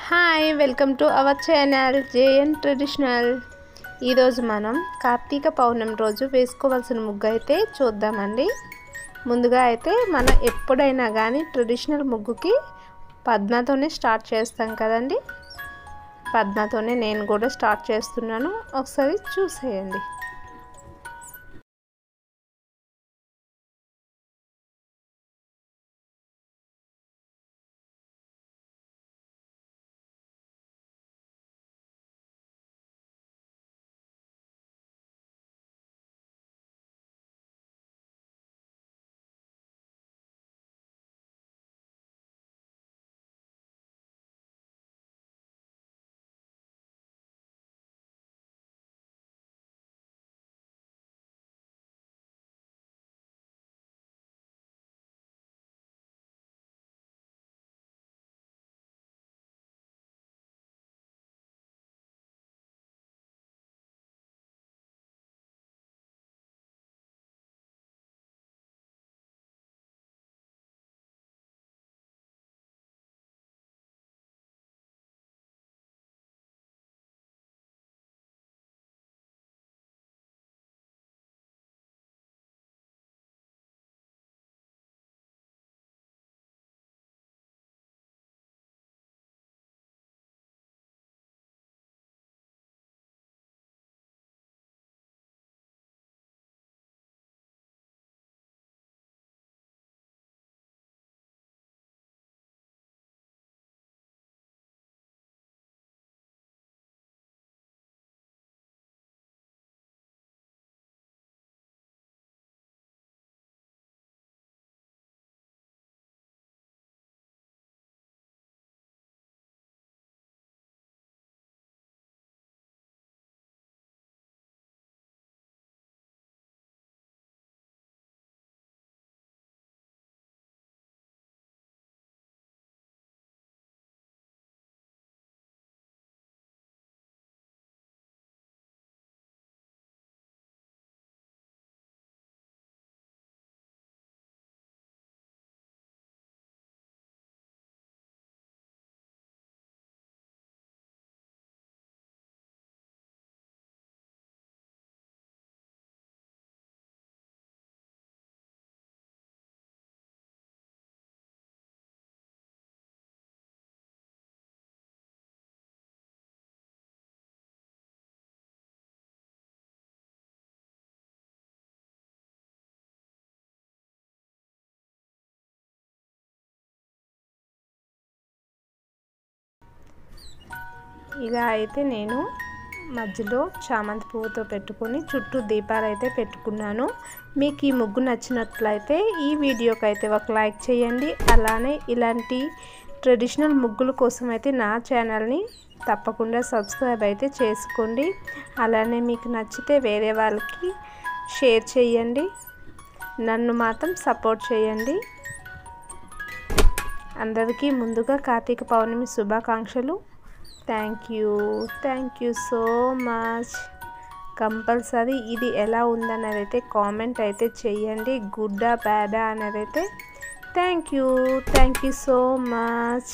Hi welcome to our channel JN traditional. ఈరోజు మనం కార్తీక పౌర్ణమి రోజు వేసుకోవాల్సిన ముగ్గు అయితే చూద్దామండి. ముందుగా అయితే మనం ఎప్పుడైనా కానీ ట్రెడిషనల్ ముగ్గుకి పద్మతోనే స్టార్ట్ చేస్తాం కదండి. పద్మతోనే నేను కూడా స్టార్ట్ చేస్తున్నాను, ఒకసారి చూసేయండి. ఇలా అయితే నేను మధ్యలో చామంతి పువ్వుతో పెట్టుకొని చుట్టూ దీపాలు అయితే పెట్టుకున్నాను. మీకు ఈ ముగ్గు నచ్చినట్లయితే ఈ వీడియోకి అయితే ఒక లైక్ చేయండి. అలానే ఇలాంటి ట్రెడిషనల్ ముగ్గుల కోసం అయితే నా ఛానల్ని తప్పకుండా సబ్స్క్రైబ్ అయితే చేసుకోండి. అలానే మీకు నచ్చితే వేరే వాళ్ళకి షేర్ చేయండి. నన్ను మాత్రం సపోర్ట్ చేయండి. అందరికీ ముందుగా కార్తీక పౌర్ణమి శుభాకాంక్షలు. Thank you so much. Compulsory ఇది ఎలా ఉందనేది అయితే కామెంట్ అయితే చేయండి, గుడ్డా బ్యాడా అనేది అయితే. Thank you so much.